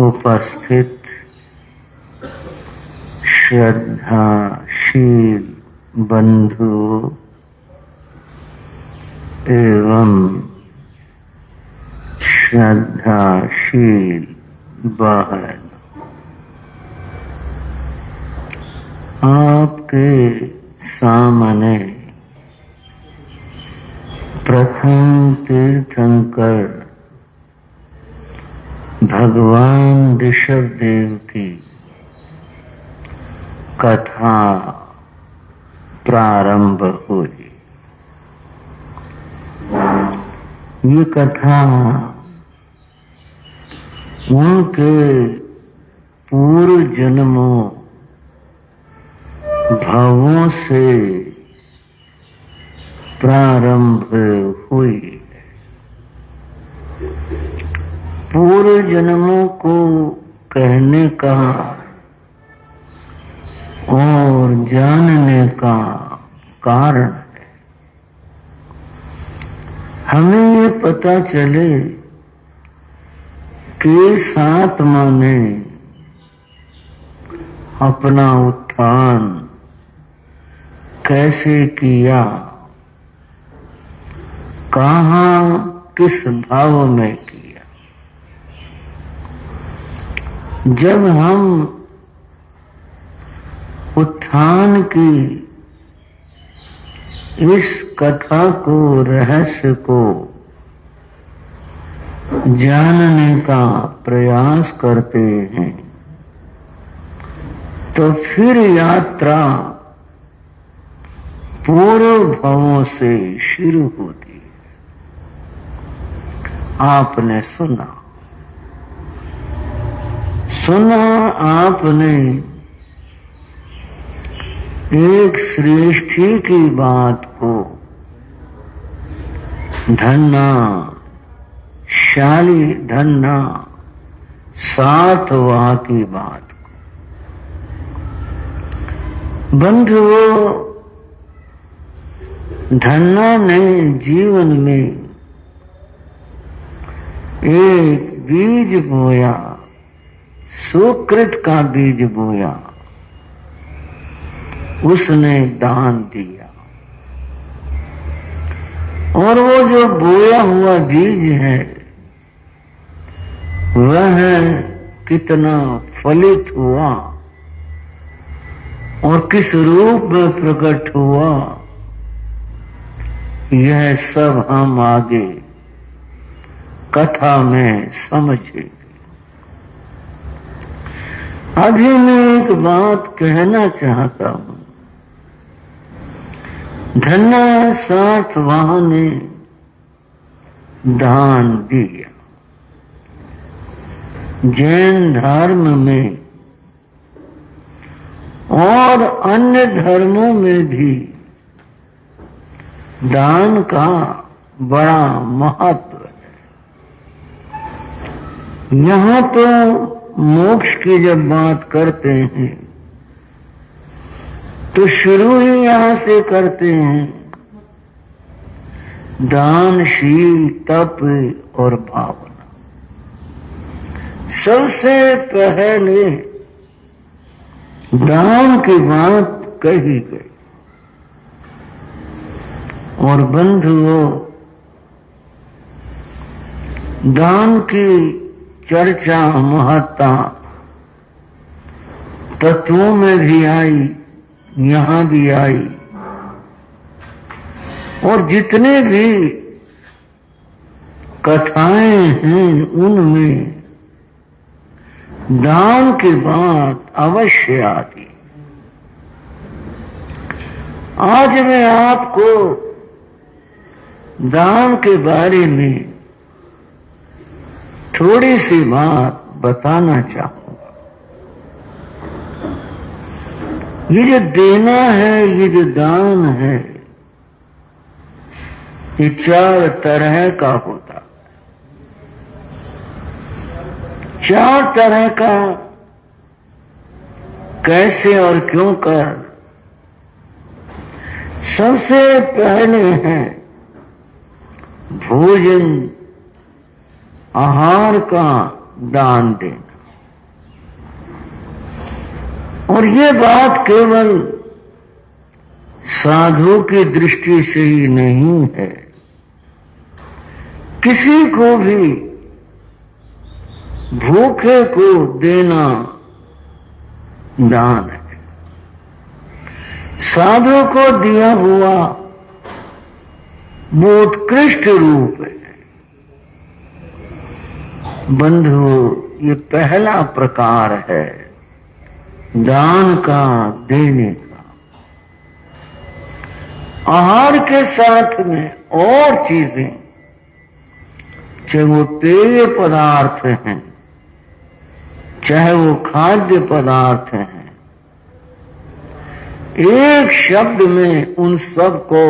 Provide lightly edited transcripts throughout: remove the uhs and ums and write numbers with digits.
उपस्थित श्रद्धाशील बंधु एवं श्रद्धाशील बहन, आपके सामने प्रथम तीर्थंकर भगवान ऋषभदेव की कथा प्रारंभ हुई। ये कथा उनके पूर्व जन्मों भवों से प्रारंभ हुई। पूर्व जन्मों को कहने का और जानने का कारण है हमें ये पता चले कि आत्मा ने अपना उत्थान कैसे किया, कहाँ किस भाव में किया। जब हम उत्थान की इस कथा को, रहस्य को जानने का प्रयास करते हैं तो फिर यात्रा पूर्व भवों से शुरू होती है। आपने सुना आपने एक सृष्टि की बात को, धन्ना शाली धन्ना सातवा की बात को। बंधुओं, धन्ना ने जीवन में एक बीज बोया, सुकृत का बीज बोया, उसने दान दिया और वो जो बोया हुआ बीज है वह कितना फलित हुआ और किस रूप में प्रकट हुआ, यह सब हम आगे कथा में समझेंगे। अभी मैं एक बात कहना चाहता हूं। धन्ना सातवाहन ने दान दिया। जैन धर्म में और अन्य धर्मों में भी दान का बड़ा महत्व है। यहाँ तो मोक्ष की जब बात करते हैं तो शुरू ही यहां से करते हैं। दानशील तप और भावना सबसे पहले दान की बात कही गई। और बंधुओं, दान की चर्चा महत्ता तत्वों में भी आई, यहां भी आई। और जितने भी कथाएं हैं उनमें दान की बात अवश्य आती। आज मैं आपको दान के बारे में थोड़ी सी बात बताना चाहूंगा। ये जो देना है, ये जो दान है, ये 4 तरह का होता है। 4 तरह का कैसे और क्यों कर। सबसे पहले है भोजन, आहार का दान देना। और ये बात केवल साधु की दृष्टि से ही नहीं है, किसी को भी भूखे को देना दान है। साधु को दिया हुआ वो उत्कृष्ट रूप है। बंधु, ये पहला प्रकार है दान का, देने का। आहार के साथ में और चीजें, चाहे वो पेय पदार्थ हैं, चाहे वो खाद्य पदार्थ हैं, एक शब्द में उन सब को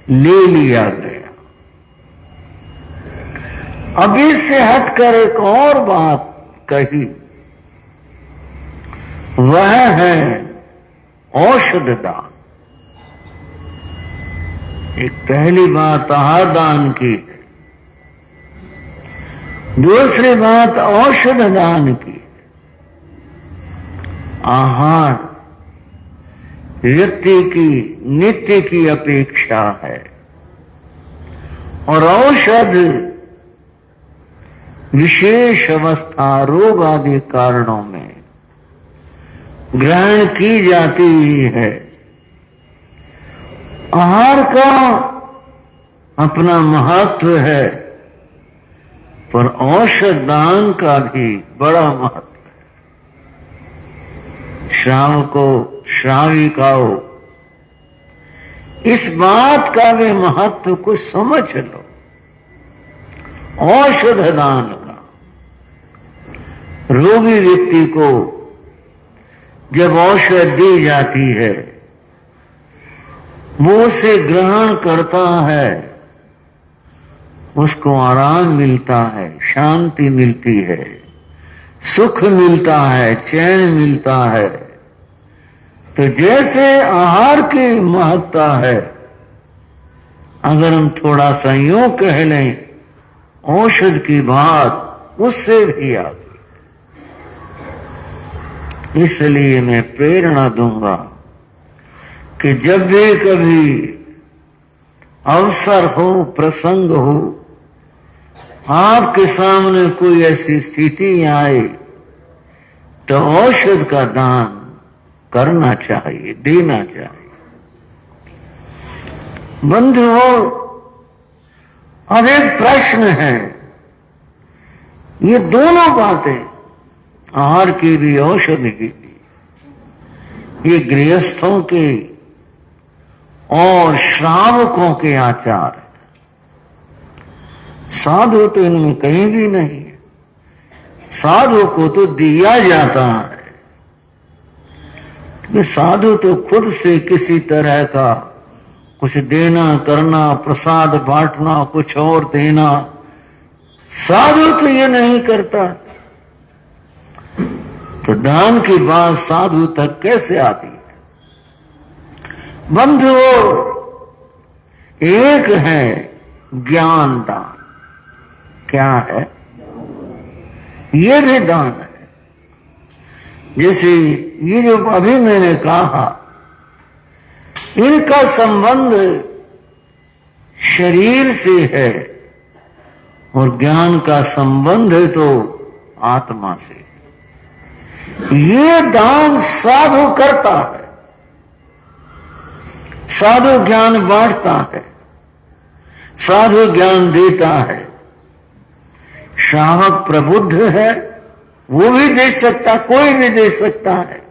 ले लिया गया। अब इससे हटकर एक और बात कही, वह है औषध दान। एक पहली बात आहार दान की है, दूसरी बात औषध दान की। आहार व्यक्ति की नित्य की अपेक्षा है और औषध विशेष अवस्था, रोग आदि कारणों में ग्रहण की जाती है। आहार का अपना महत्व है, पर औषध दान का भी बड़ा महत्व है। श्रावको, श्राविकाओ, इस बात का भी महत्व को समझ लो। औषध दान का, रोगी व्यक्ति को जब औषध दी जाती है, वो उसे ग्रहण करता है, उसको आराम मिलता है, शांति मिलती है, सुख मिलता है, चैन मिलता है। तो जैसे आहार की महत्ता है, अगर हम थोड़ा सा यूं कह लें, औषध की बात उससे भी आगे। इसलिए मैं प्रेरणा दूंगा कि जब भी कभी अवसर हो, प्रसंग हो, आपके सामने कोई ऐसी स्थिति आए, तो औषध का दान करना चाहिए, देना चाहिए। बंधुओं, अब एक प्रश्न है, ये दोनों बातें, आहार की भी, औषधि की भी, ये गृहस्थों के और श्रावकों के आचार है। साधु तो इनमें कहीं भी नहीं है। साधु को तो दिया जाता है। साधु तो खुद से किसी तरह का कुछ देना, करना, प्रसाद बांटना, कुछ और देना, साधु तो ये नहीं करता। तो दान की बात साधु तक कैसे आती है? बंधुओं, एक है ज्ञान दान। क्या है? ये भी दान है। जैसे ये जो अभी मैंने कहा, इनका संबंध शरीर से है और ज्ञान का संबंध है तो आत्मा से। ये दान साधु करता है, साधु ज्ञान बांटता है, साधु ज्ञान देता है। श्रावक प्रबुद्ध है, वो भी दे सकता, कोई भी दे सकता है,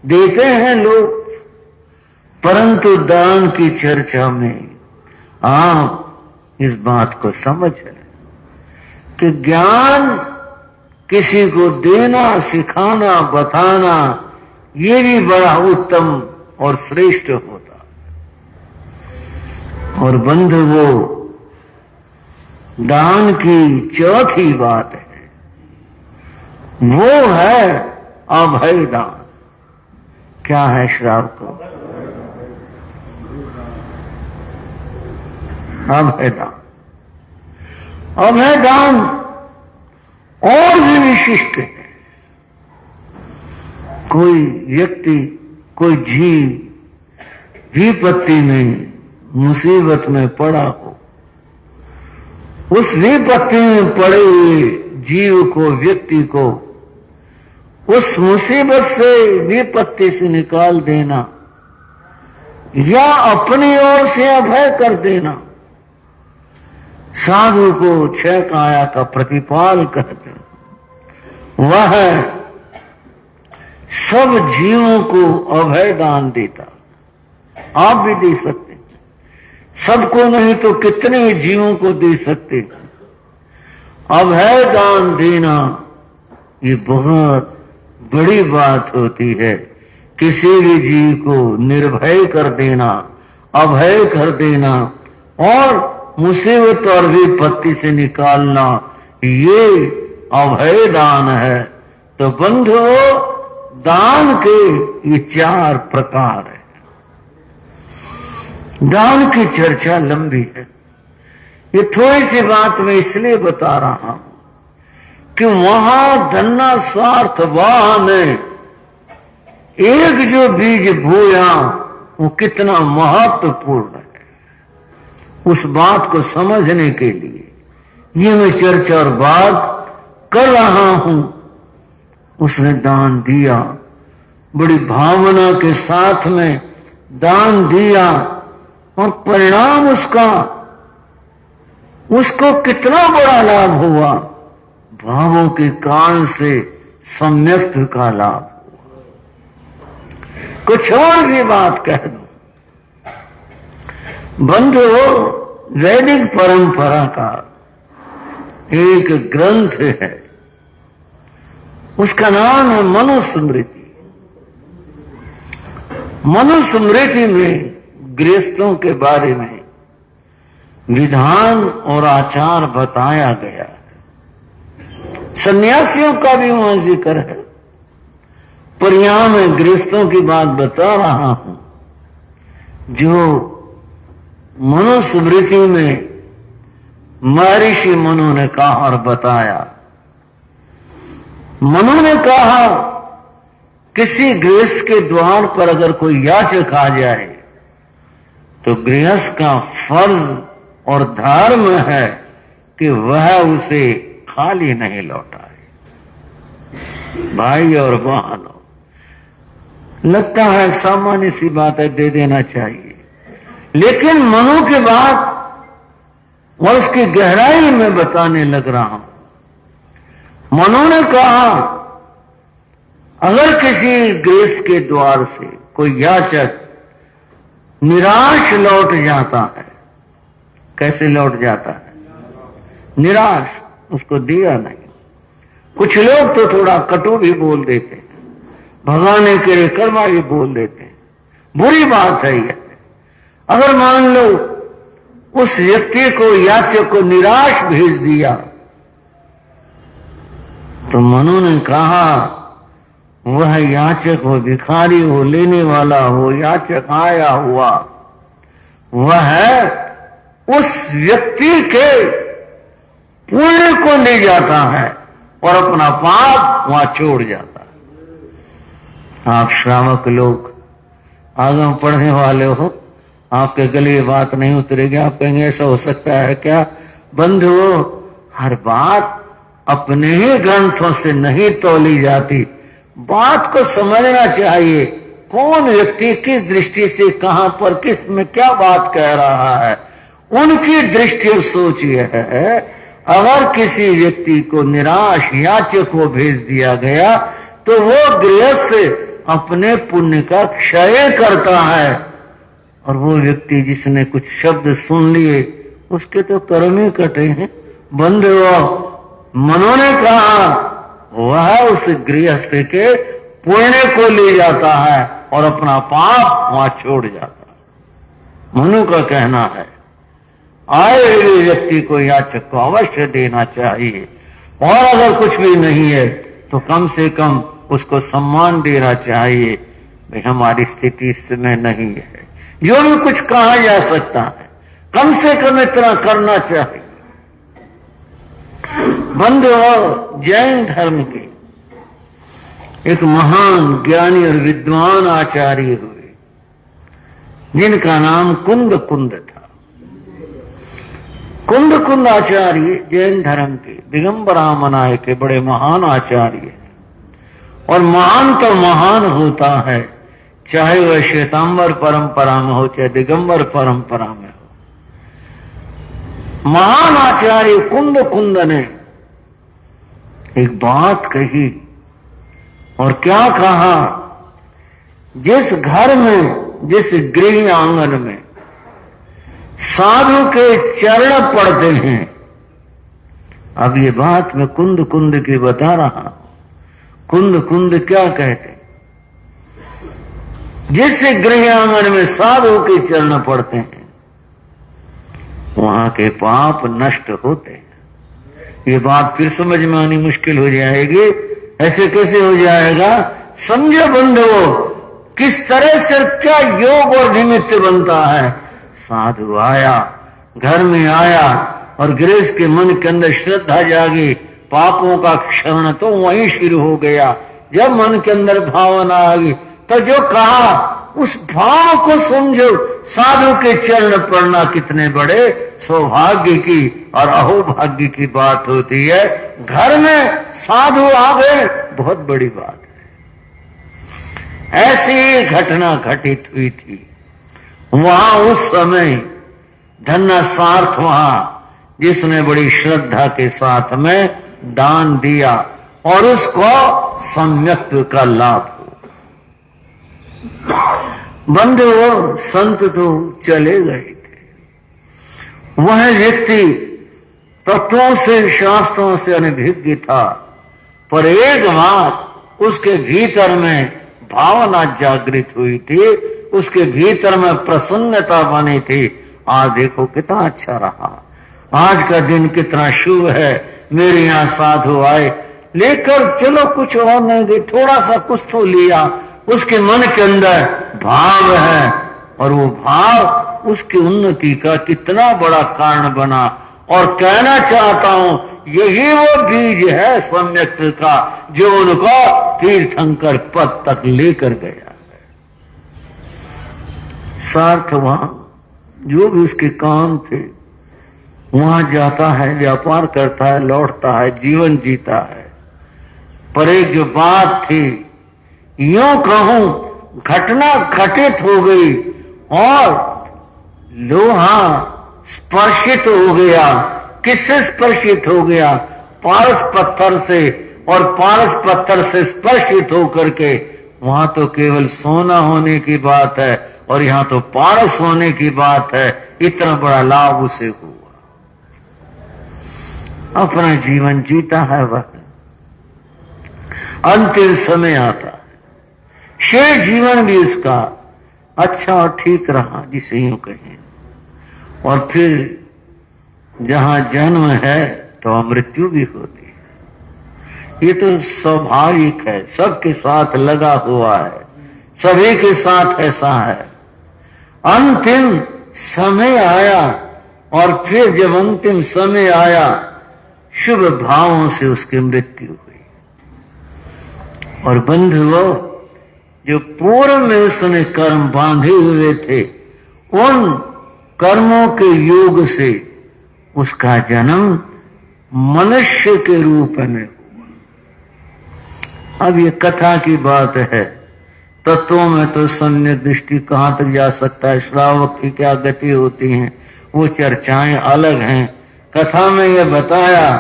देते हैं लोग। परंतु दान की चर्चा में आप इस बात को समझ लें कि ज्ञान किसी को देना, सिखाना, बताना, ये भी बड़ा उत्तम और श्रेष्ठ होता है। और बंधुओं, दान की चौथी बात है, वो है अभय दान। क्या है श्रावक? अभय दान। अभय दान और भी विशिष्ट है। कोई व्यक्ति, कोई जीव विपत्ति में, मुसीबत में पड़ा हो, उस विपत्ति में पड़े हुए जीव को, व्यक्ति को उस मुसीबत से, विपत्ति से निकाल देना या अपनी ओर से अभय कर देना, साधु को छह काया का प्रतिपाल कहते हैं। वह सब जीवों को अभय दान देता। आप भी दे सकते हैं, सबको नहीं तो कितने जीवों को दे सकते। अभय दान देना ये बहुत बड़ी बात होती है। किसी भी जीव को निर्भय कर देना, अभय कर देना और मुसीबत और विपत्ति से निकालना, ये अभय दान है। तो बंधुओं, दान के ये 4 प्रकार है। दान की चर्चा लंबी है। ये थोड़ी सी बात मैं इसलिए बता रहा हूं कि वहां धन्ना स्वार्थवान ने एक जो बीज बोया वो कितना महत्वपूर्ण है, उस बात को समझने के लिए ये मैं चर्चा और बात कर रहा हूं। उसने दान दिया, बड़ी भावना के साथ में दान दिया और परिणाम उसको कितना बड़ा लाभ हुआ। भावों के कारण से सम्यक्त का लाभ हुआ। कुछ और भी बात कह दूं, बंधुओं, वैदिक परंपरा का एक ग्रंथ है, उसका नाम है मनुस्मृति। मनुस्मृति में गृहस्थों के बारे में विधान और आचार बताया गया है। सन्यासियों का भी वहां जिक्र है, पर यहां मैं गृहस्थों की बात बता रहा हूं जो मनुस्मृति में महर्षि मनु ने कहा और बताया। मनु ने कहा, किसी गृहस्थ के द्वार पर अगर कोई याचक आ जाए तो गृहस्थ का फर्ज और धर्म है कि वह उसे खाली नहीं लौटाए। भाई और बहनों, लगता है एक सामान्य सी बात है, दे देना चाहिए, लेकिन मनु की बात और उसकी गहराई में बताने लग रहा हूं। मनु ने कहा, अगर किसी गृहस्थ के द्वार से कोई याचक निराश लौट जाता है, कैसे लौट जाता है? निराश, उसको दिया नहीं। कुछ लोग तो थोड़ा कटु भी बोल देते हैं, भगाने के लिए कड़वा भी बोल देते हैं, बुरी बात है यह। अगर मान लो उस व्यक्ति को, याचक को निराश भेज दिया, तो मनु ने कहा, वह याचक हो, भिखारी हो, लेने वाला हो, याचक आया हुआ, वह उस व्यक्ति के पुण्य को ले जाता है और अपना पाप वहां छोड़ जाता है। आप श्रावक लोग, आगम पढ़ने वाले हो, आपके गले ये बात नहीं उतरेगी। आप कहेंगे ऐसा हो सकता है क्या? बंधुओं, हर बात अपने ही ग्रंथों से नहीं तौली जाती। बात को समझना चाहिए, कौन व्यक्ति किस दृष्टि से, कहां पर, किस में क्या बात कह रहा है, उनकी दृष्टि और सोच यह है। अगर किसी व्यक्ति को निराश याचक को भेज दिया गया तो वो गृहस्थ अपने पुण्य का क्षय करता है, और वो व्यक्ति जिसने कुछ शब्द सुन लिए उसके तो कर्म ही कटे हैं। बंधुओं, मनु ने कहा, वह उस गृहस्थ के पुण्य को ले जाता है और अपना पाप वहां छोड़ जाता है। मनु का कहना है, आए हुए व्यक्ति को, याचक को अवश्य देना चाहिए, और अगर कुछ भी नहीं है तो कम से कम उसको सम्मान देना चाहिए। भाई, हमारी स्थिति इस समय नहीं है, जो भी कुछ कहा जा सकता है कम से कम इतना करना चाहिए। बंधुओं, जैन धर्म के एक महान ज्ञानी और विद्वान आचार्य हुए जिनका नाम कुंद कुंद था। कुंद कुंद आचार्य जैन धर्म के दिगंबरा मनाए के बड़े महान आचार्य हैं। और महान तो महान होता है, चाहे वह श्वेतांबर परंपरा में हो चाहे दिगंबर परंपरा में हो। महान आचार्य कुंद कुंद ने एक बात कही, और क्या कहा, जिस घर में, जिस गृह आंगन में साधु के चरण पड़ते हैं, अब ये बात मैं कुंद कुंद की बता रहा हूं। कुंद कुंद क्या कहते, जिस गृह आंगन में साधु के चरण पड़ते हैं वहां के पाप नष्ट होते हैं। ये बात फिर समझ में आनी मुश्किल हो जाएगी। ऐसे कैसे हो जाएगा? समझो बंधुओं, किस तरह से क्या योग और निमित्त बनता है। साधु आया, घर में आया, और गृहस्थ के मन के अंदर श्रद्धा जागी, पापों का क्षरण तो वहीं शुरू हो गया। जब मन के अंदर भावना आ गई तो जो कहा उस भाव को समझो। साधु के चरण पड़ना कितने बड़े सौभाग्य की और अहोभाग्य की बात होती है। घर में साधु आ गए, बहुत बड़ी बात है। ऐसी घटना घटित हुई थी वहां उस समय। धन्ना सार्थ वहां, जिसने बड़ी श्रद्धा के साथ में दान दिया और उसको सम्यक्त्व का लाभ हो। बंधुओं, संत तो चले गए थे। वह व्यक्ति तत्वों से, शास्त्रों से अनभिज्ञ था, पर एक बात उसके भीतर में भावना जागृत हुई थी, उसके भीतर में प्रसन्नता बनी थी। आज देखो कितना अच्छा रहा, आज का दिन कितना शुभ है। मेरे यहाँ साधु आए, लेकर चलो कुछ और नहीं दे, थोड़ा सा कुछ तो लिया। उसके मन के अंदर भाव है, और वो भाव उसकी उन्नति का कितना बड़ा कारण बना। और कहना चाहता हूं, यही वो बीज है सम्यक्त्व का, जो उनको तीर्थंकर पद तक लेकर गया है। सार्थ वहां जो भी उसके काम थे, वहां जाता है, व्यापार करता है, लौटता है, जीवन जीता है। पर एक जो बात थी, यूं कहूं, घटना घटित हो गई और लोहा स्पर्शित हो गया। किससे स्पर्शित हो गया? पारस पत्थर से। और पारस पत्थर से स्पर्शित होकर के वहां तो केवल सोना होने की बात है, और यहां तो पारस होने की बात है। इतना बड़ा लाभ उसे हुआ। अपना जीवन जीता है वह, अंतिम समय आता है, शेष जीवन भी उसका अच्छा और ठीक रहा, जिसे यूं कहें। और फिर जहां जन्म है तो मृत्यु भी होती है। ये तो स्वाभाविक है, सबके साथ लगा हुआ है, सभी के साथ ऐसा है। अंतिम समय आया, और फिर जब अंतिम समय आया, शुभ भावों से उसकी मृत्यु हुई। और बंधुओं, जो पूर्व में उसने कर्म बांधे हुए थे, उन कर्मों के योग से उसका जन्म मनुष्य के रूप में हुआ। अब ये कथा की बात है, तत्वों में तो सम्यक दृष्टि कहां तक जा सकता है, श्रावक की क्या गति होती है, वो चर्चाएं अलग हैं। कथा में यह बताया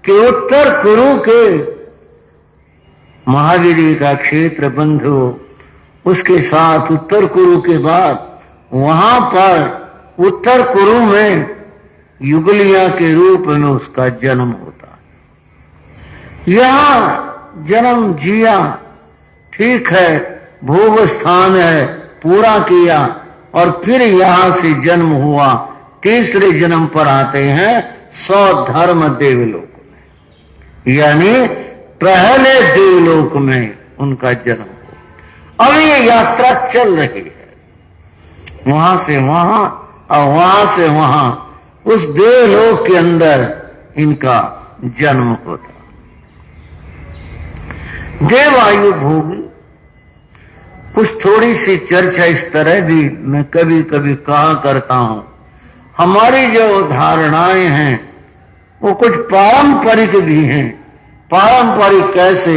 कि उत्तर कुरु के महावीर जी का क्षेत्र बंधु, उसके साथ उत्तर कुरु के बाद वहां पर उत्तर कुरु में युगलिया के रूप में उसका जन्म होता है। यहां जन्म जिया, ठीक है, भोग स्थान है, पूरा किया, और फिर यहां से जन्म हुआ। तीसरे जन्म पर आते हैं स्वधर्म देवलोक में, यानी पहले देवलोक में उनका जन्म हुआ। अब ये यात्रा चल रही है, वहां से वहां और वहां से वहां, उस देवलोक के अंदर इनका जन्म होता। देवायु भोगी। कुछ थोड़ी सी चर्चा इस तरह भी मैं कभी कभी कहा करता हूं, हमारी जो धारणाएं हैं वो कुछ पारंपरिक भी हैं। पारंपरिक कैसे?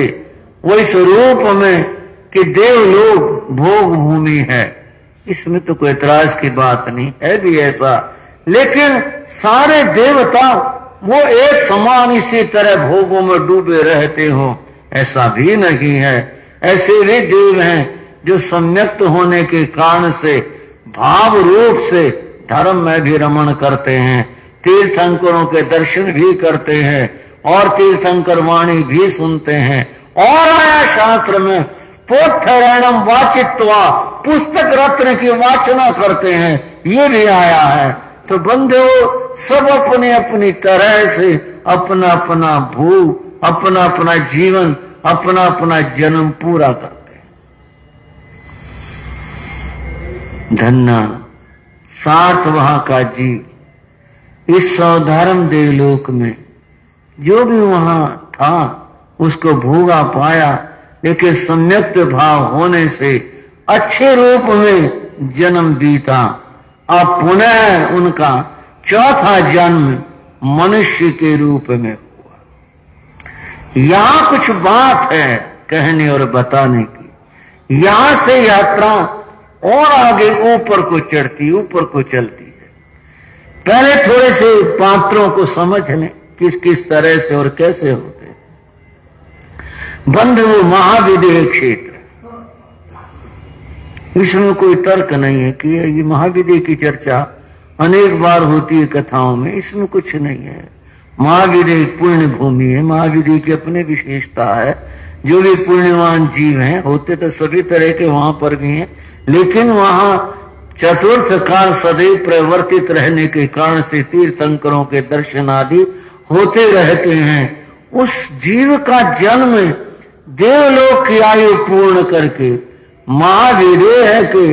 वो इस रूप में कि देवलोक भोग भूमि है, इसमें तो कोई एतराज की बात नहीं है भी ऐसा, लेकिन सारे देवता वो एक समान इसी तरह भोगों में डूबे रहते हो, ऐसा भी नहीं है। ऐसे भी देव हैं जो सम्यक्त होने के कारण से भाव रूप से धर्म में भी रमण करते हैं, तीर्थंकरों के दर्शन भी करते हैं और तीर्थंकर वाणी भी सुनते हैं। और आया शास्त्र में पोथरणम वाचित्वा, पुस्तक रत्न की वाचना करते हैं, ये भी आया है। तो बंधुओं, सब अपनी अपनी तरह से अपना अपना भूख, अपना अपना जीवन, अपना अपना जन्म पूरा करते हैं। धन्ना सातवां का जीव इस सौधर्म देवलोक में जो भी वहां था उसको भोगा पाया, लेकिन सम्यक्त भाव होने से अच्छे रूप में जन्म बीता। अब पुनः उनका चौथा जन्म मनुष्य के रूप में हुआ। यहां कुछ बात है कहने और बताने की। यहां से यात्रा और आगे ऊपर को चढ़ती, ऊपर को चलती है। पहले थोड़े से पात्रों को समझ लें किस किस तरह से और कैसे होते हैं। बंधु, महाविदेह क्षेत्र, इसमें कोई तर्क नहीं है कि ये महाविदेह की चर्चा अनेक बार होती है कथाओं में, इसमें कुछ नहीं है। महाविदेह पुण्य भूमि है, महाविदेह की अपनी विशेषता है। जो भी पुण्यवान जीव हैं, होते तो सभी तरह के वहां पर भी हैं, लेकिन वहां चतुर्थ काल सदैव प्रवर्तित रहने के कारण से तीर्थंकरों के दर्शन आदि होते रहते हैं। उस जीव का जन्म देवलोक की आयु पूर्ण करके महाविदेह है कि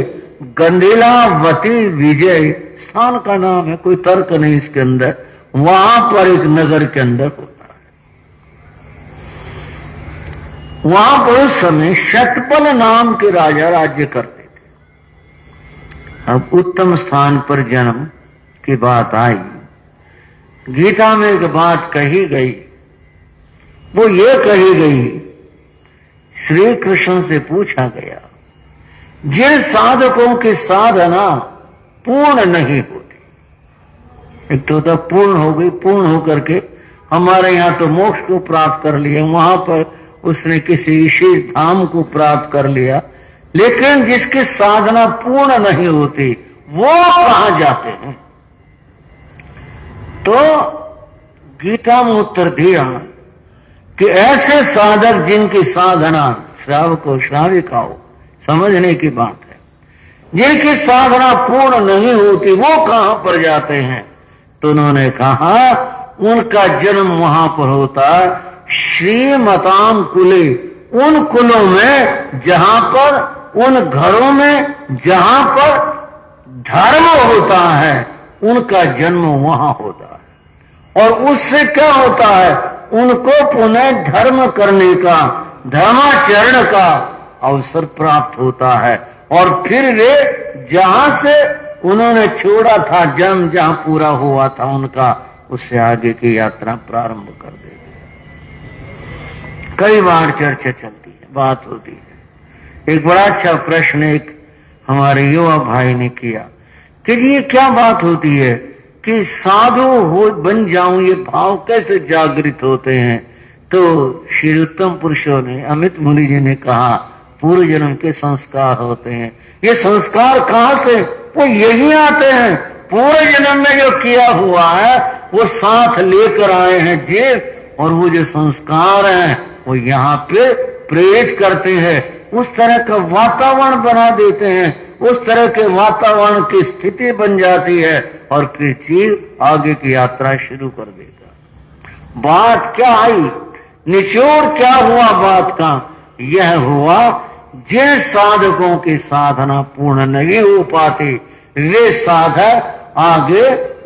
गंधेलावती विजय स्थान का नाम है, कोई तर्क नहीं इसके अंदर। वहां पर एक नगर के अंदर होता है। वहां पर उस समय शतपल नाम के राजा राज्य करते थे। अब उत्तम स्थान पर जन्म की बात आई। गीता में एक बात कही गई, वो ये कही गई, श्री कृष्ण से पूछा गया, जिन साधकों की साधना पूर्ण नहीं होती, एक तो पूर्ण हो गई, पूर्ण होकर के हमारे यहाँ तो मोक्ष को प्राप्त कर लिया, वहां पर उसने किसी विशेष धाम को प्राप्त कर लिया, लेकिन जिसकी साधना पूर्ण नहीं होती वो कहां जाते हैं? तो गीता में उत्तर दिया कि ऐसे साधक जिनकी साधना, श्रावकों श्राविकाओं, समझने की बात है, जिनकी साधना पूर्ण नहीं होती वो कहां पर जाते हैं? तो उन्होंने कहा उनका जन्म वहां पर होता है श्रीमताम कुले, उन कुलों में जहां पर, उन घरों में जहां पर धर्म होता है, उनका जन्म वहां होता है। और उससे क्या होता है? उनको पुनः धर्म करने का, धर्माचरण का अवसर प्राप्त होता है। और फिर वे जहां से उन्होंने छोड़ा था, जन्म जहां पूरा हुआ था उनका, उससे आगे की यात्रा प्रारंभ कर देते हैं। कई बार चर्चा चलती है, बात होती है। एक बड़ा अच्छा प्रश्न एक हमारे युवा भाई ने किया कि ये क्या बात होती है कि साधु हो बन जाऊं, ये भाव कैसे जागृत होते हैं? तो श्री उत्तम पुरुषों ने, अमित मुनि जी ने कहा, पूर्व जन्म के संस्कार होते हैं। ये संस्कार कहां से? वो यही आते हैं, पूरे जन्म में जो किया हुआ है वो साथ लेकर आए हैं जीव, और वो जो संस्कार हैं वो यहाँ पे प्रेरित करते हैं, उस तरह का वातावरण बना देते हैं, उस तरह के वातावरण की स्थिति बन जाती है, और फिर जीव आगे की यात्रा शुरू कर देगा। बात क्या आई, निचोड़ क्या हुआ बात का? यह हुआ जिन साधकों की साधना पूर्ण नहीं हो पाती, वे साधक आगे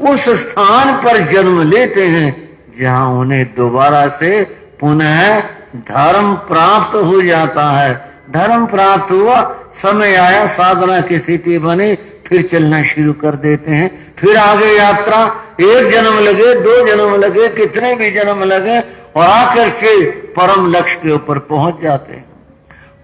उस स्थान पर जन्म लेते हैं जहां उन्हें दोबारा से पुनः धर्म प्राप्त हो जाता है। धर्म प्राप्त हुआ, समय आया, साधना की स्थिति बनी, फिर चलना शुरू कर देते हैं। फिर आगे यात्रा, एक जन्म लगे, 2 जन्म लगे, कितने भी जन्म लगे, और आकर फिर परम लक्ष्य के ऊपर पहुंच जाते हैं।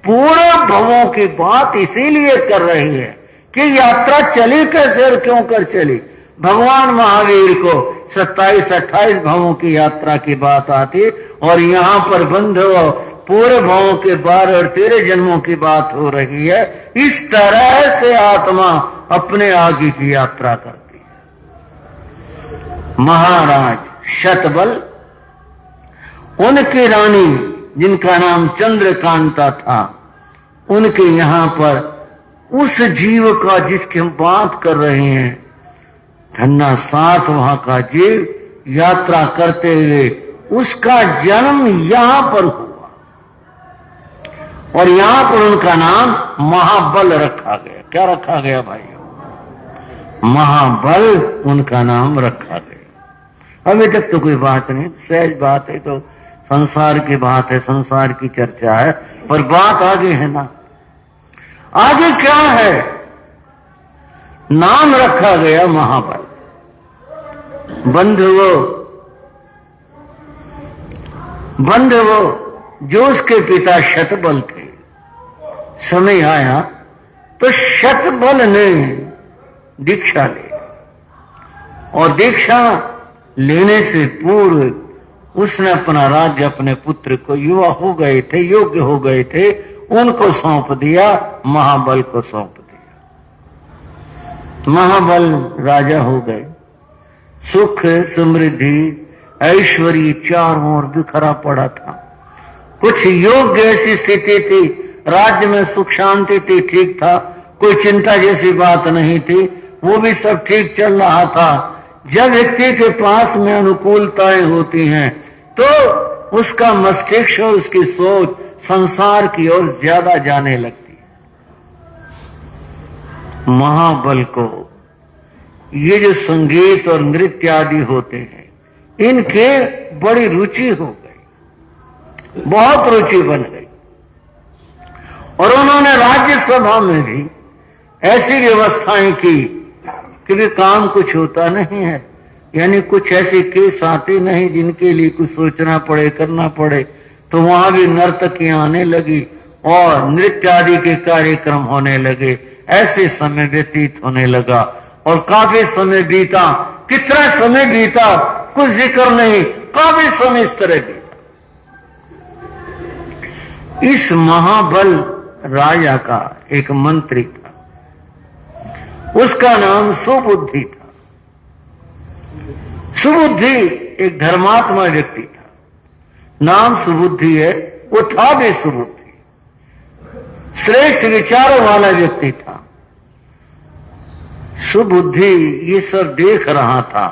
पूरे भवों की बात इसीलिए कर रही है कि यात्रा चली कैसे और क्यों कर चली। भगवान महावीर को 27-28 भवों की यात्रा की बात आती, और यहाँ पर बंधुओं पूरे भवों के 12 और 13 जन्मों की बात हो रही है। इस तरह से आत्मा अपने आगे की यात्रा करती है। महाराज शतबल, उनकी रानी जिनका नाम चंद्रकांता था, उनके यहाँ पर उस जीव का जिसकी हम बात कर रहे हैं, धन्ना 7 वहां का जीव यात्रा करते हुए उसका जन्म यहां पर हुआ, और यहां पर उनका नाम महाबल रखा गया। क्या रखा गया भाइयों? महाबल उनका नाम रखा गया। अभी तक तो कोई बात नहीं, सहज बात है, तो संसार की बात है, संसार की चर्चा है, पर बात आगे है ना। आगे क्या है? नाम रखा गया महाबल। बंधुओं, जो उसके पिता शतबल थे, समय आया तो शतबल ने दीक्षा ले, और दीक्षा लेने से पूर्व उसने अपना राज्य अपने पुत्र को, युवा हो गए थे, योग्य हो गए थे, उनको सौंप दिया, महाबल को सौंप दिया। महाबल राजा हो गए। सुख, समृद्धि, ऐश्वर्य चारों ओर बिखरा पड़ा था। कुछ योग्य ऐसी स्थिति थी, राज्य में सुख शांति थी, ठीक था, कोई चिंता जैसी बात नहीं थी, वो भी सब ठीक चल रहा था। जब व्यक्ति के पास में अनुकूलताएं होती हैं तो उसका मस्तिष्क और उसकी सोच संसार की ओर ज्यादा जाने लगती है। महाबल को ये जो संगीत और नृत्य आदि होते हैं, इनके बड़ी रुचि हो गई, बहुत रुचि बन गई, और उन्होंने राज्यसभा में भी ऐसी व्यवस्थाएं की कि भी काम कुछ होता नहीं है, यानी कुछ ऐसे केस आते नहीं जिनके लिए कुछ सोचना पड़े, करना पड़े, तो वहां भी नर्तकियां आने लगी और नृत्य आदि के कार्यक्रम होने लगे। ऐसे समय व्यतीत होने लगा, और काफी समय बीता। कितना समय बीता कुछ जिक्र नहीं, काफी समय इस तरह बीता। इस महाबल राजा का एक मंत्री था, उसका नाम सुबुद्धि था। सुबुद्धि एक धर्मात्मा व्यक्ति था, नाम सुबुद्धि है, वो था भी सुबुद्धि, श्रेष्ठ विचारों वाला व्यक्ति था। सुबुद्धि ये सब देख रहा था,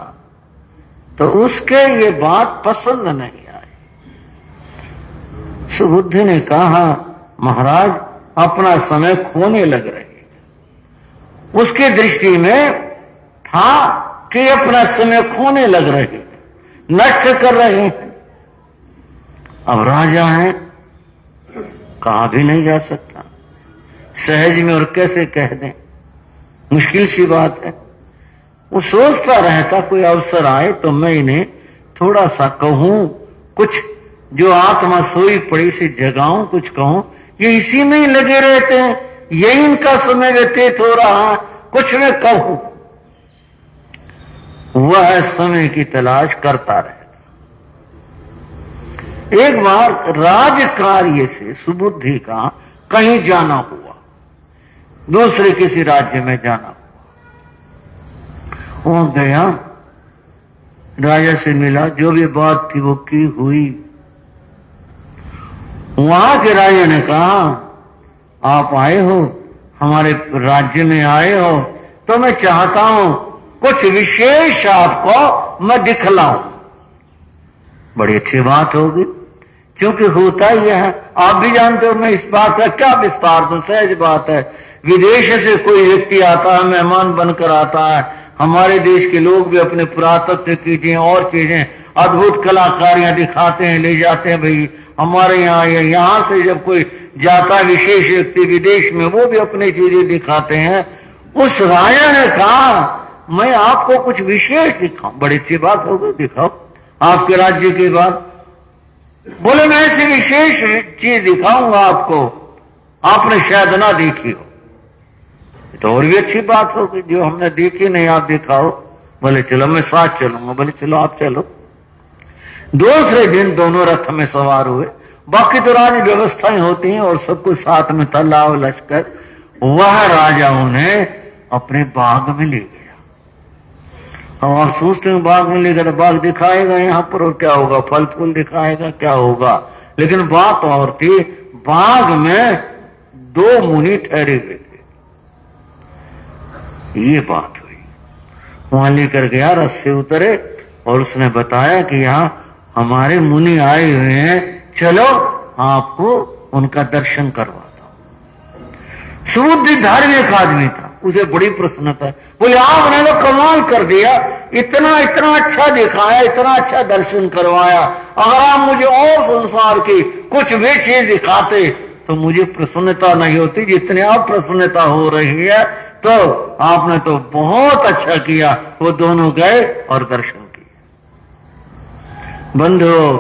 तो उसके ये बात पसंद नहीं आई। सुबुद्धि ने कहा, महाराज अपना समय खोने लग रहे हैं। उसकी दृष्टि में था कि अपना समय खोने लग रहे हैं, नष्ट कर रहे हैं। अब राजा है, कहा भी नहीं जा सकता, सहज में और कैसे कह दें, मुश्किल सी बात है। वो सोचता रहता कोई अवसर आए तो मैं इन्हें थोड़ा सा कहूं, कुछ जो आत्मा सोई पड़ी से जगाऊं, कुछ कहूं। ये इसी में ही लगे रहते हैं, यही इनका समय व्यतीत हो रहा है, कुछ मैं कहूं। वह समय की तलाश करता रहता। एक बार राज कार्य से सुबुद्धि का कहीं जाना हुआ, दूसरे किसी राज्य में जाना हुआ। वहां गया, राजा से मिला, जो भी बात थी वो की हुई। वहां के राजा ने कहा, आप आए हो, हमारे राज्य में आए हो, तो मैं चाहता हूं कुछ विशेष आपको मैं दिखलाऊं। बड़ी अच्छी बात होगी, क्योंकि होता ही है, आप भी जानते हो, मैं इस बात का क्या विस्तार दूं, सहज बात है। विदेश से कोई व्यक्ति आता है, मेहमान बनकर आता है, हमारे देश के लोग भी अपने पुरातत्व की चीजें और चीजें अद्भुत कलाकारियां दिखाते हैं, ले जाते हैं। भाई हमारे यहाँ से जब कोई जाता है विशेष व्यक्ति विदेश में, वो भी अपनी चीजें दिखाते हैं। उस राजा ने कहा मैं आपको कुछ विशेष दिखाऊं। बड़ी अच्छी बात हो गई, दिखाओ आपके राज्य के बाद। बोले मैं ऐसी विशेष चीज दिखाऊंगा आपको, आपने शायद ना देखी हो। तो और भी अच्छी बात हो गई, जो हमने देखी नहीं आप दिखाओ। बोले चलो मैं साथ चलूंगा। बोले चलो आप चलो। दूसरे दिन दोनों रथ में सवार हुए। बाकी तो राज व्यवस्थाएं होती हैं और सब कुछ साथ में था, लाव लश्कर। वह राजा उन्हें अपने बाग में ले गया। हम आप सोचते हैं बाग में ले गया तो बाग दिखाएगा यहाँ पर, और क्या होगा, फल फूल दिखाएगा, क्या होगा। लेकिन बात और थी, बाग में दो मुनि ठहरे हुए थे। ये बात हुई। वहां लेकर गया, रथ से उतरे और उसने बताया कि यहाँ हमारे मुनि आए हुए हैं, चलो आपको उनका दर्शन करवाता हूं। सुबुद्धि धार्मिक आदमी था, उसे बड़ी प्रसन्नता। बोले आपने तो कमाल कर दिया, इतना इतना अच्छा दिखाया, इतना अच्छा दर्शन करवाया। अगर आप मुझे और संसार की कुछ भी चीज दिखाते तो मुझे प्रसन्नता नहीं होती जितनी आप प्रसन्नता हो रही है। तो आपने तो बहुत अच्छा किया। वो दोनों गए और दर्शन किए। बंधुओं,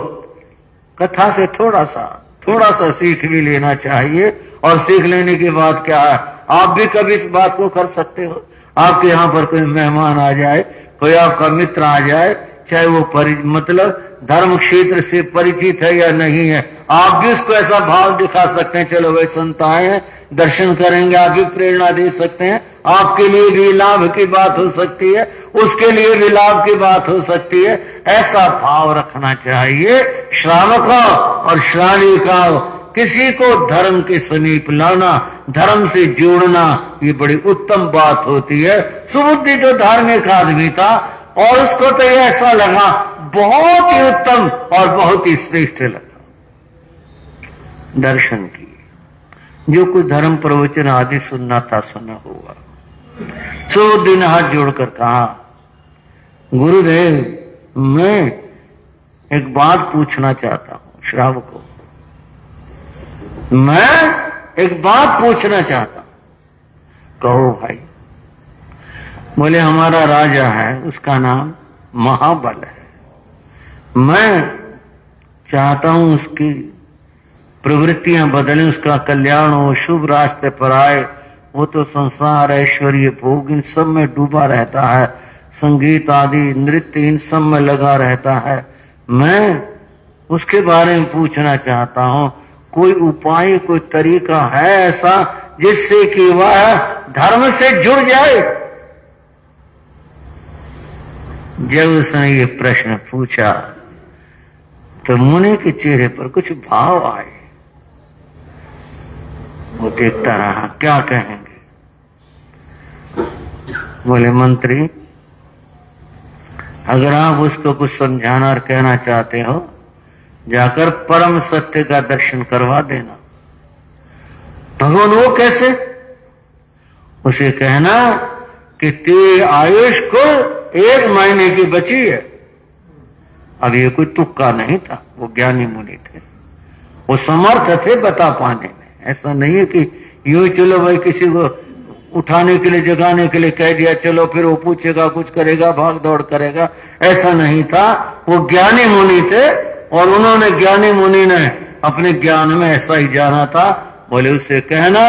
कथा से थोड़ा सा सीख भी लेना चाहिए। और सीख लेने के बाद क्या है, आप भी कभी इस बात को कर सकते हो। आपके यहाँ पर कोई मेहमान आ जाए, कोई आपका मित्र आ जाए, चाहे वो मतलब धर्म क्षेत्र से परिचित है या नहीं है, आप भी उसको ऐसा भाव दिखा सकते हैं, चलो भाई संत आए हैं, दर्शन करेंगे। आप भी प्रेरणा दे सकते हैं। आपके लिए भी लाभ की बात हो सकती है, उसके लिए भी लाभ की बात हो सकती है। ऐसा भाव रखना चाहिए। श्रावकों और श्राविकाओं, किसी को धर्म के समीप लाना, धर्म से जोड़ना, ये बड़ी उत्तम बात होती है। सुबुद्धि जो धार्मिक आदमी था और उसको तो ये ऐसा लगा बहुत ही उत्तम और बहुत ही श्रेष्ठ लगा। दर्शन किए। जो कुछ धर्म प्रवचन आदि सुनना था सुना हुआ। सुबुद्धि ने हाथ जोड़कर कहा, गुरुदेव मैं एक बात पूछना चाहता हूं। श्रावकों, मैं एक बात पूछना चाहता हूं। कहो भाई। बोले हमारा राजा है, उसका नाम महाबल है। मैं चाहता हूं उसकी प्रवृत्तियां बदलें, उसका कल्याण हो, शुभ रास्ते पर आए। वो तो संसार, ऐश्वर्य, भोग इन सब में डूबा रहता है, संगीत आदि नृत्य इन सब में लगा रहता है। मैं उसके बारे में पूछना चाहता हूं, कोई उपाय, कोई तरीका है ऐसा जिससे कि वह धर्म से जुड़ जाए। जब उसने ये प्रश्न पूछा तो मुनि के चेहरे पर कुछ भाव आए। वो देखता रहा, क्या कहेंगे। बोले मंत्री, अगर आप उसको कुछ समझाना और कहना चाहते हो, जाकर परम सत्य का दर्शन करवा देना। भगवान वो कैसे? उसे कहना कि तेरी आयुष को 1 महीने की बची है। अब ये कोई तुक्का नहीं था, वो ज्ञानी मुनि थे, वो समर्थ थे बता पाने में। ऐसा नहीं है कि यूं चलो भाई किसी को उठाने के लिए, जगाने के लिए कह दिया, चलो फिर वो पूछेगा, कुछ करेगा, भाग दौड़ करेगा। ऐसा नहीं था। वो ज्ञानी मुनि थे और उन्होंने, ज्ञानी मुनि ने अपने ज्ञान में ऐसा ही जाना था। बोले उससे कहना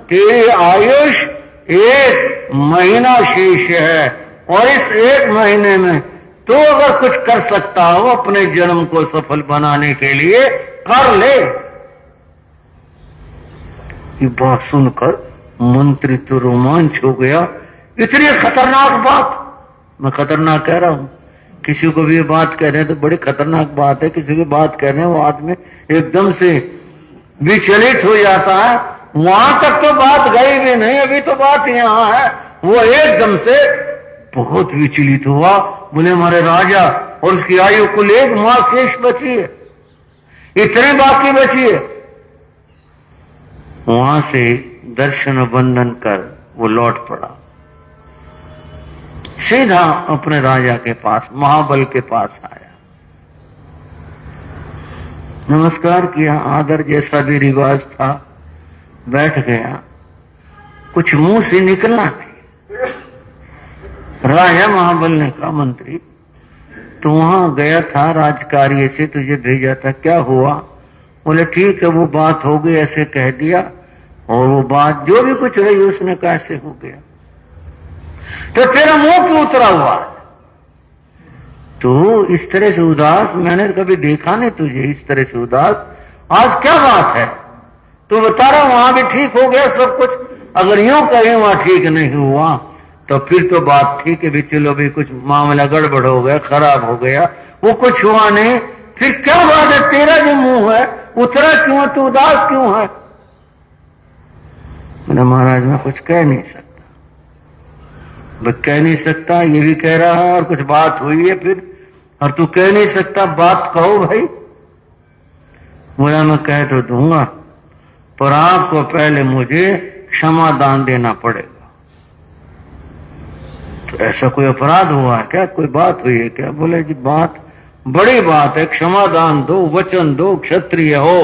तेरी आयुष 1 महीना शेष है और इस 1 महीने में तो अगर कुछ कर सकता हो अपने जन्म को सफल बनाने के लिए, कर ले। ये बात सुनकर मंत्री तो रोमांच हो गया। इतनी खतरनाक बात, मैं खतरनाक कह रहा हूं, किसी को भी ये बात कह रहे हैं तो बड़ी खतरनाक बात है। किसी की बात कह रहे हैं वो आदमी एकदम से विचलित हो जाता है। वहां तक तो बात गई भी नहीं, अभी तो बात यहां है। वो एकदम से बहुत विचलित हुआ। बोले हमारे राजा और उसकी आयु कुल 1 माह शेष बची है, इतने बाकी बची है। वहां से दर्शन वंदन कर वो लौट पड़ा, सीधा अपने राजा के पास, महाबल के पास आया। नमस्कार किया, आदर जैसा भी रिवाज था, बैठ गया। कुछ मुंह से निकला नहीं। राजा महाबल ने कहा, मंत्री तू वहां गया था राजकार्य से, तुझे भेजा था, क्या हुआ? बोले ठीक है, वो बात हो गई, ऐसे कह दिया, और वो बात जो भी कुछ रही उसने कहा ऐसे हो गया। तो तेरा मुंह क्यों उतरा हुआ? तो इस तरह से उदास मैंने कभी देखा नहीं तुझे, इस तरह से उदास। आज क्या बात है? तो बता रहा वहां भी ठीक हो गया सब कुछ। अगर यूं कहें वहां ठीक नहीं हुआ तो फिर तो बात ठीक है भी, चलो भी कुछ मामला गड़बड़ हो गया, खराब हो गया, वो कुछ हुआ नहीं, फिर क्या बात है? तेरा जो मुंह है उतरा क्यों है? तू उदास क्यों है? मैंने महाराज मैं कुछ कह नहीं सकता। कह नहीं सकता ये भी कह रहा है, और कुछ बात हुई है फिर, और तू कह नहीं सकता, बात कहो भाई। बोला मैं कह तो दूंगा, पर आपको पहले मुझे क्षमा दान देना पड़ेगा। तो ऐसा कोई अपराध हुआ है क्या? कोई बात हुई है क्या? बोले जी बात बड़ी बात है, क्षमा दान दो, वचन दो, क्षत्रिय हो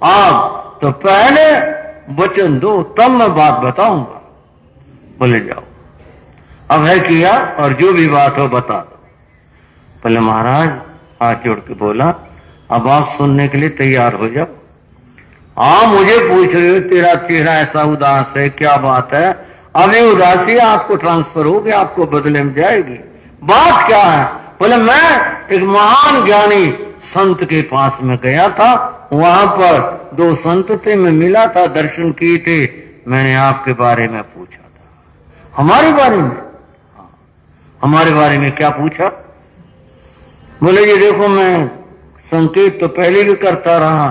आप तो पहले वचन दो, तब मैं बात बताऊंगा। बोले जाओ, अब है किया, और जो भी बात हो बता दो। बोले महाराज हाथ जोड़ के बोला, अब आप सुनने के लिए तैयार हो जाओ। मुझे पूछ रहे हो, तेरा चेहरा ऐसा उदास है, क्या बात है? अभी उदासी आपको ट्रांसफर होगी, आपको बदले में जाएगी। बात क्या है? बोले मैं एक महान ज्ञानी संत के पास में गया था, वहां पर दो संत थे, मैं मिला था, दर्शन किए थे, मैंने आपके बारे में पूछा था। हमारे बारे में? हमारे बारे में क्या पूछा? बोले जी देखो मैं संकेत तो पहले भी करता रहा,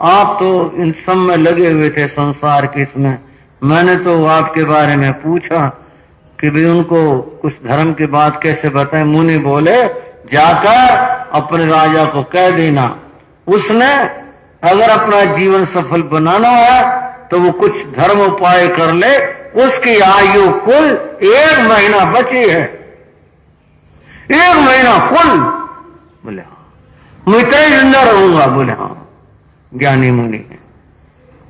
आप तो इन सब में लगे हुए थे संसार के इसमें, मैंने तो आपके बारे में पूछा कि भी उनको कुछ धर्म की बात कैसे बताएं। मुनि बोले जाकर अपने राजा को कह देना, उसने अगर अपना जीवन सफल बनाना है तो वो कुछ धर्म उपाय कर ले, उसकी आयु कुल 1 महीना बची है। 1 महीना कुल? बोले हाँ। मैं इतना ही जिंदा रहूंगा? बोले हाँ। ज्ञानी मुनि है,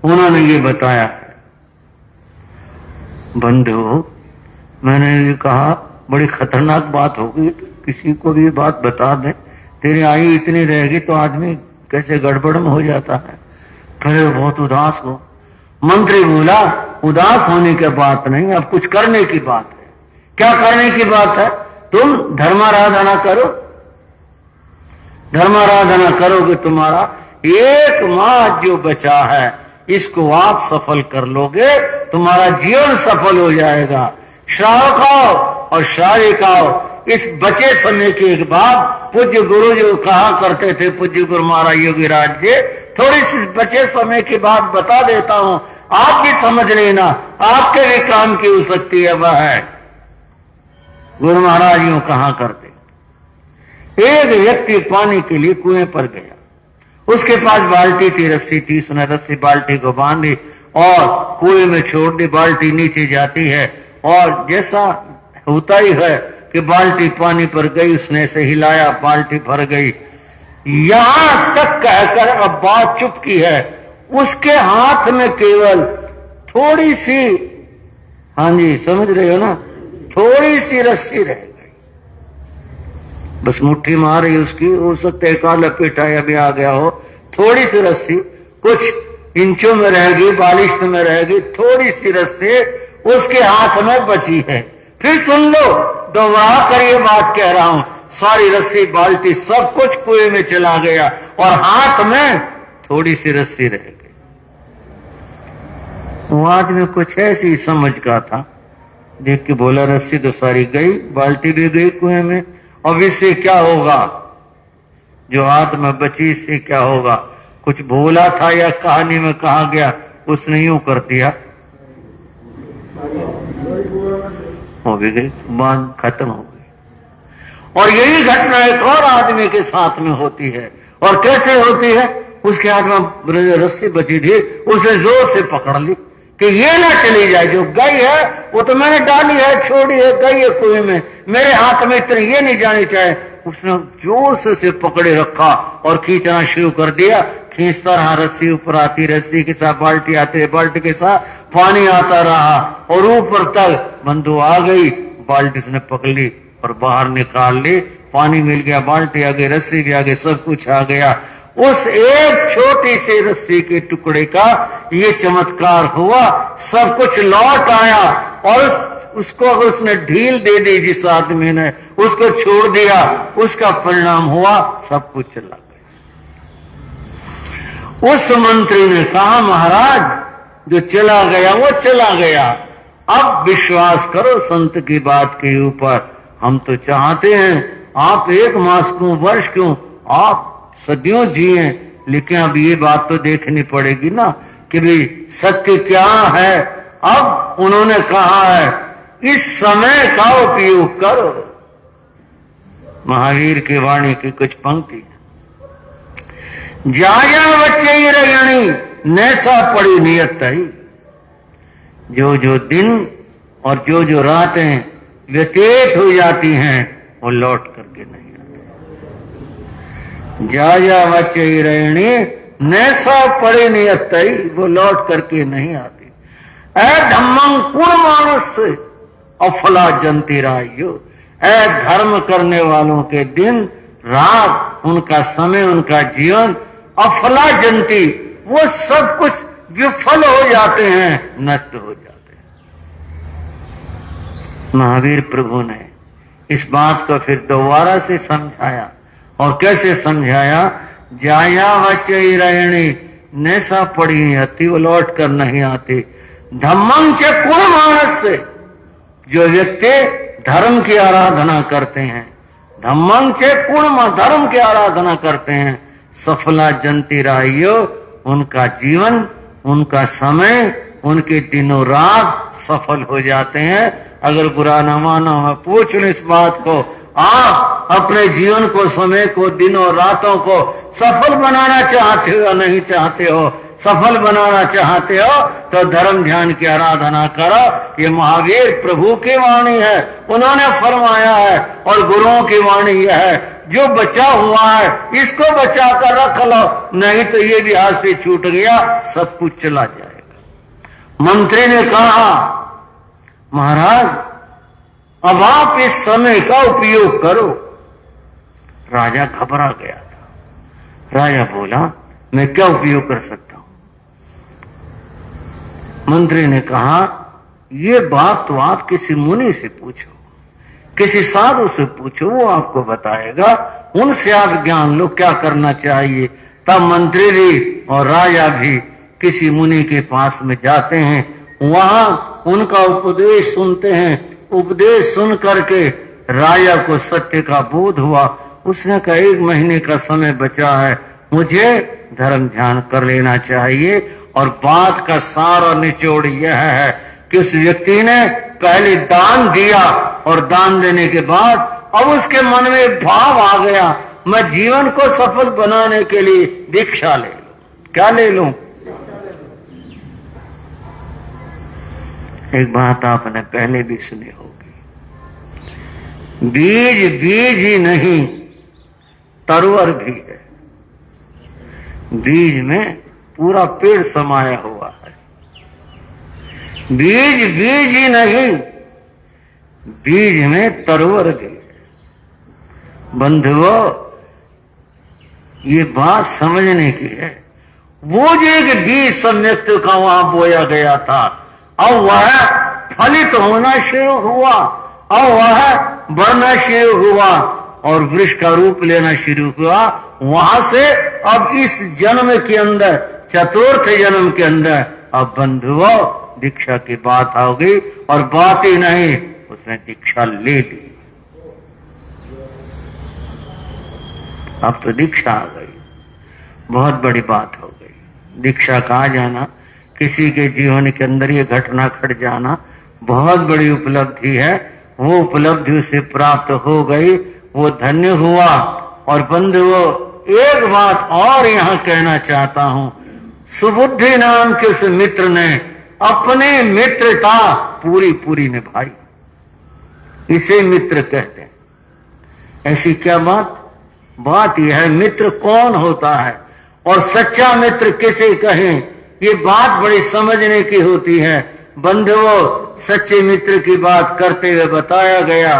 उन्होंने ये बताया है। बंधु मैंने ये कहा बड़ी खतरनाक बात होगी, किसी को भी बात बता दें, तेरी आयु इतनी रहेगी तो आदमी कैसे गड़बड़ में हो जाता है। फिर बहुत उदास हो। मंत्री बोला उदास होने की बात नहीं, अब कुछ करने की बात है। क्या करने की बात है? तुम धर्माराधना करो, धर्माराधना करोगे, तुम्हारा 1 माह जो बचा है इसको आप सफल कर लोगे, तुम्हारा जीवन सफल हो जाएगा। श्रावक आओ और शारीरिक आओ। इस बचे समय के बाद पूज्य गुरु जो कहा करते थे, पूज्य गुरु महाराज योगीराज जी, थोड़ी सी बचे समय की बात बता देता हूं, आप भी समझ लेना, आपके भी काम की हो सकती है। वह है गुरु महाराज यूं कहा करते, एक व्यक्ति पानी के लिए कुएं पर गया, उसके पास बाल्टी थी, रस्सी थी, उसने रस्सी बाल्टी को बांधी और कुएं में छोड़ दी। बाल्टी नीचे जाती है और जैसा होता ही है कि बाल्टी पानी पर गई, उसने से हिलाया, बाल्टी भर गई। यहां तक कहकर अब बात चुप की है, उसके हाथ में केवल थोड़ी सी, हाँ जी समझ रहे हो ना, थोड़ी सी रस्सी रह गई, बस मुट्ठी मार रही उसकी, हो सकता है काला पेटा या भी आ गया हो। थोड़ी सी रस्सी कुछ इंचों में रहेगी, बालिश में रहेगी, थोड़ी सी रस्सी उसके हाथ में बची है। फिर सुन लो, दोबारा कर ये बात कह रहा हूं, सारी रस्सी बाल्टी सब कुछ कुएं में चला गया और हाथ में थोड़ी सी रस्सी रह गई। वो आदमी कुछ ऐसी समझ का था, देख के बोला रस्सी तो सारी गई, बाल्टी भी गई कुएं में, अब इससे क्या होगा? जो हाथ में बची इससे क्या होगा? कुछ बोला था या कहानी में कहा गया, उसने यूं कर दिया, हो भी गई, बात खत्म हो गई। और यही घटना एक और आदमी के साथ में होती है। और कैसे होती है? उसके हाथ में रस्सी बची थी, उसने जोर से पकड़ ली कि ये ना चली जाए, जो गई है वो तो मैंने डाली है, छोड़ी है, गई है कुएं में, मेरे हाथ में इतनी ये नहीं जानी चाहिए। उसने जोर से पकड़े रखा और खींचना शुरू कर दिया खींचता रहा, रस्सी ऊपर आती, रस्सी के साथ बाल्टी आती, बाल्टी के साथ पानी आता रहा और ऊपर तक बंधु आ गई। बाल्टी उसने पकड़ ली और बाहर निकाल ली, पानी मिल गया, बाल्टी आ गई, रस्सी भी आ गई, सब कुछ आ गया। उस एक छोटी सी रस्सी के टुकड़े का ये चमत्कार हुआ, सब कुछ लौट आया और उसको उसने ढील दे दी, जिस आदमी ने उसको छोड़ दिया, उसका परिणाम हुआ सब कुछ चला गया। उस मंत्री ने कहा, महाराज जो चला गया वो चला गया, अब विश्वास करो संत की बात के ऊपर। हम तो चाहते हैं आप 1 मास क्यों, वर्ष क्यों, आप सदियों जिए, लेकिन अब ये बात तो देखनी पड़ेगी ना कि भाई सत्य क्या है। अब उन्होंने कहा है इस समय का उपयोग करो। महावीर की वाणी की कुछ पंक्ति, जाया बच्चे रगणी नैसा पड़ी नियत तई। जो जो दिन और जो जो रातें व्यतीत हो जाती हैं वो लौट करके नहीं आती। जाया बच्चे रहनी नैसा पड़ी नियत तई, वो लौट करके नहीं आती। ऐ धम्मं कुण मानस अफला जंती रायो, ऐ धर्म करने वालों के दिन रात, उनका समय, उनका जीवन अफला जंती, वो सब कुछ विफल हो जाते हैं, नष्ट हो जाते हैं। महावीर प्रभु ने इस बात को फिर दोबारा से समझाया, और कैसे समझाया, जाया वचई रहणी नैसा पड़ी आती, वो लौट कर नहीं आती। धम्मं च कुण मानस से, जो व्यक्ति धर्म की आराधना करते हैं, धम्मं च कुण, धर्म की आराधना करते हैं, सफला जंती राहियो, उनका जीवन, उनका समय, उनके दिनों रात सफल हो जाते हैं। अगर बुरा न मानो, मैं पूछ लूं इस बात को, आप अपने जीवन को, समय को, दिनों रातों को सफल बनाना चाहते हो या नहीं चाहते हो? सफल बनाना चाहते हो तो धर्म ध्यान की आराधना करो। ये महावीर प्रभु की वाणी है, उन्होंने फरमाया है, और गुरुओं की वाणी यह है, जो बचा हुआ है इसको बचा कर रख लो, नहीं तो ये भी हाथ से छूट गया, सब कुछ चला जाएगा। मंत्री ने कहा, महाराज अब आप इस समय का उपयोग करो। राजा घबरा गया था। राजा बोला, मैं क्या उपयोग कर सकता हूं? मंत्री ने कहा, ये बात तो आप किसी मुनि से पूछो, किसी साधु से पूछो, वो आपको बताएगा, उनसे आप ज्ञान लो क्या करना चाहिए। तब मंत्री भी और राजा भी किसी मुनि के पास में जाते हैं, वहां उनका उपदेश सुनते हैं। उपदेश सुन करके राजा को सत्य का बोध हुआ। उसने कहा, 1 महीने का समय बचा है, मुझे धर्म ध्यान कर लेना चाहिए। और बात का सारा निचोड़ यह है कि उस व्यक्ति ने पहले दान दिया, और दान देने के बाद अब उसके मन में भाव आ गया, मैं जीवन को सफल बनाने के लिए दीक्षा ले लूं। क्या ले लूं? एक बात आपने पहले भी सुनी होगी, बीज बीज ही नहीं तरुवर भी है। बीज में पूरा पेड़ समाया हुआ है। बीज बीज ही नहीं, बीज में तरुवर भी है। बंधुओं, ये बात समझने की है। वो जो एक बीज सम्यक्त का वहां बोया गया था, अब वह फलित होना शुरू हुआ, अब वह बढ़ना शुरू हुआ और वृक्ष का रूप लेना शुरू हुआ। वहां से अब इस जन्म के अंदर, चतुर्थ जन्म के अंदर, अब बंधुओं दीक्षा की बात आ गई, और बात ही नहीं, उसने दीक्षा ले ली। अब तो दीक्षा आ गई, बहुत बड़ी बात हो गई। दीक्षा का आ जाना, किसी के जीवन के अंदर ये घटना घट जाना बहुत बड़ी उपलब्धि है। वो उपलब्धि उसे प्राप्त हो गई, वो धन्य हुआ। और बंधुओं, एक बात और यहां कहना चाहता हूं, सुबुद्धि नाम के उस मित्र ने अपनी मित्रता पूरी पूरी निभाई, इसे मित्र कहते हैं। ऐसी क्या बात? बात यह है, मित्र कौन होता है? और सच्चा मित्र किसे कहें, ये बात बड़ी समझने की होती है। बंधुओं, सच्चे मित्र की बात करते हुए बताया गया,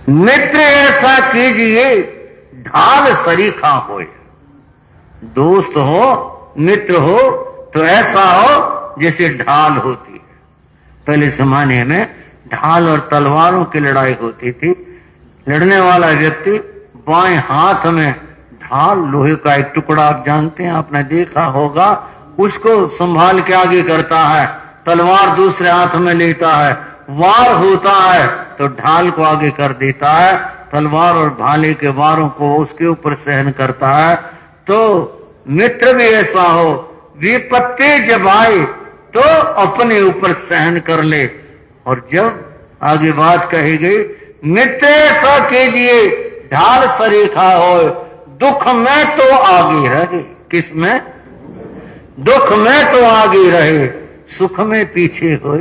मित्र ऐसा कीजिए ढाल सरीखा होए। दोस्त हो, मित्र हो तो ऐसा हो जैसे ढाल होती है। पहले जमाने में ढाल और तलवारों की लड़ाई होती थी। लड़ने वाला व्यक्ति बाएं हाथ में ढाल, लोहे का एक टुकड़ा, आप जानते हैं, आपने देखा होगा, उसको संभाल के आगे करता है। तलवार दूसरे हाथ में लेता है, वार होता है तो ढाल को आगे कर देता है, तलवार और भाले के वारों को उसके ऊपर सहन करता है। तो मित्र भी ऐसा हो, विपत्ति जब आए तो अपने ऊपर सहन कर ले। और जब आगे बात कही गई, मित्र ऐसा कीजिए ढाल सरीखा हो, दुख में तो आगे रहे। किस में? दुख में तो आगे रहे, सुख में पीछे हो।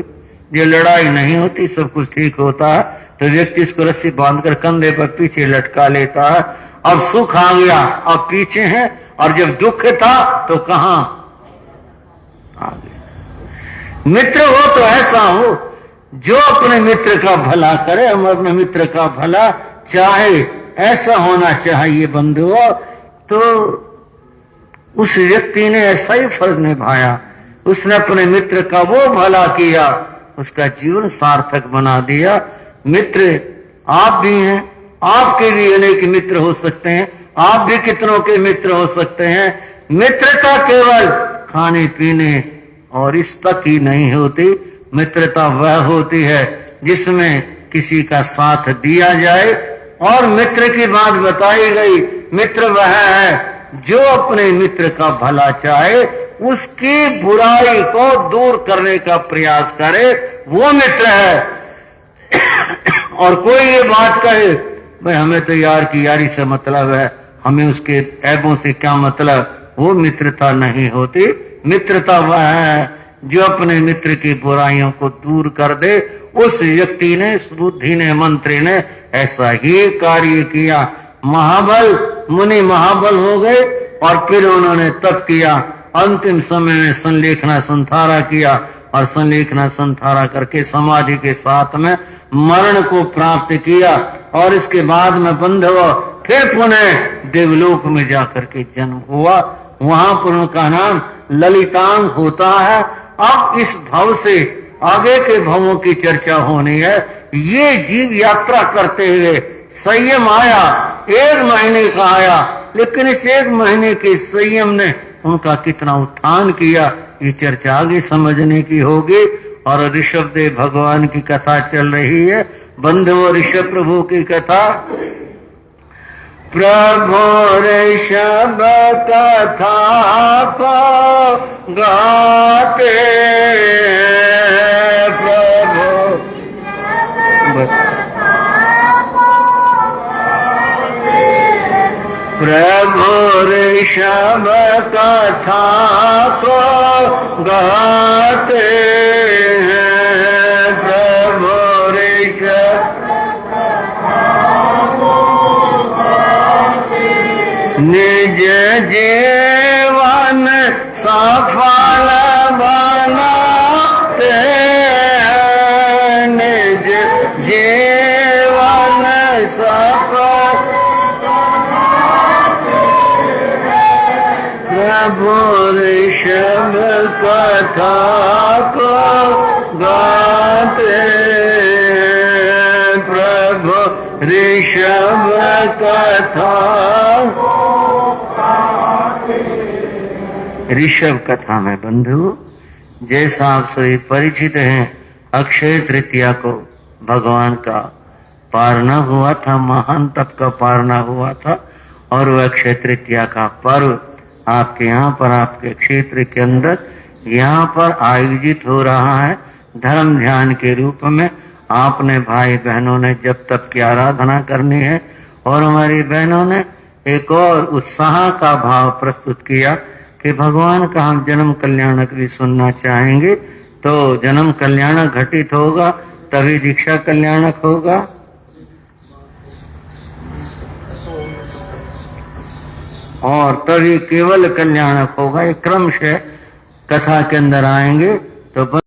ये लड़ाई नहीं होती, सब कुछ ठीक होता है तो व्यक्ति इसको रस्सी बांधकर कंधे पर पीछे लटका लेता है। अब सुख आ गया, अब पीछे है, और जब दुख था तो कहां? आगे। मित्र हो तो ऐसा हो जो अपने मित्र का भला करे, हम अपने मित्र का भला चाहे, ऐसा होना चाहिए बंधुओं। तो उस व्यक्ति ने ऐसा ही फर्ज निभाया, उसने अपने मित्र का वो भला किया, उसका जीवन सार्थक बना दिया। मित्र आप भी हैं, आपके भी अनेक मित्र हो सकते हैं, आप भी कितनों के मित्र हो सकते हैं। मित्रता केवल खाने पीने और इस तक ही नहीं होती, मित्रता वह होती है जिसमें किसी का साथ दिया जाए। और मित्र की बात बताई गई, मित्र वह है जो अपने मित्र का भला चाहे, उसकी बुराई को दूर करने का प्रयास करे, वो मित्र है। और कोई ये बात कहे, भाई हमें तो यार की यारी से मतलब है, हमें उसके ऐबों से क्या मतलब, वो मित्रता नहीं होती। मित्रता वह है जो अपने मित्र की बुराइयों को दूर कर दे। उस व्यक्ति ने, उस बुद्धि ने, मंत्री ने ऐसा ही कार्य किया। महाबल मुनि महाबल हो गए और फिर उन्होंने तप किया। अंतिम समय में संलेखना संथारा किया और संलेखना संथारा करके समाधि के साथ में मरण को प्राप्त किया। और इसके बाद में बंधुओं फिर पुनः देवलोक में जाकर के जन्म हुआ। वहां पर उनका नाम ललितांग होता है। अब इस भाव से आगे के भावों की चर्चा होनी है। ये जीव यात्रा करते हुए संयम आया, 1 महीने का आया, लेकिन इस 1 महीने के संयम ने उनका कितना उत्थान किया, ये चर्चा आगे समझने की होगी। और ऋषभ देव भगवान की कथा चल रही है। बंधुओं, ऋषभ प्रभु की कथा, प्रभु ऋषभ कथा को गाते प्रभु, बस प्रभु ऋषभ कथा को गाते हैं, प्रभु ऋषभ निज जीवन सफल बनाते हैं, निज जीवन सफल प्रभु ऋषभ कथा को गाते हैं, प्रभु ऋषभ कथा। ऋषभ कथा में बंधु, जैसा आप सभी परिचित हैं, अक्षय तृतीया को भगवान का पारना हुआ था, महान तप का पारना हुआ था। और वह अक्षय तृतीया का पर्व आपके यहाँ पर, आपके क्षेत्र के अंदर यहाँ पर आयोजित हो रहा है धर्म ध्यान के रूप में। आपने भाई बहनों ने जब तप की आराधना करनी है, और हमारी बहनों ने एक और उत्साह का भाव प्रस्तुत किया कि भगवान का हम जन्म कल्याणक भी सुनना चाहेंगे। तो जन्म कल्याणक घटित होगा तभी दीक्षा कल्याणक होगा। और तभी केवल कल्याणक होगा। ये क्रम से कथा के अंदर आएंगे तो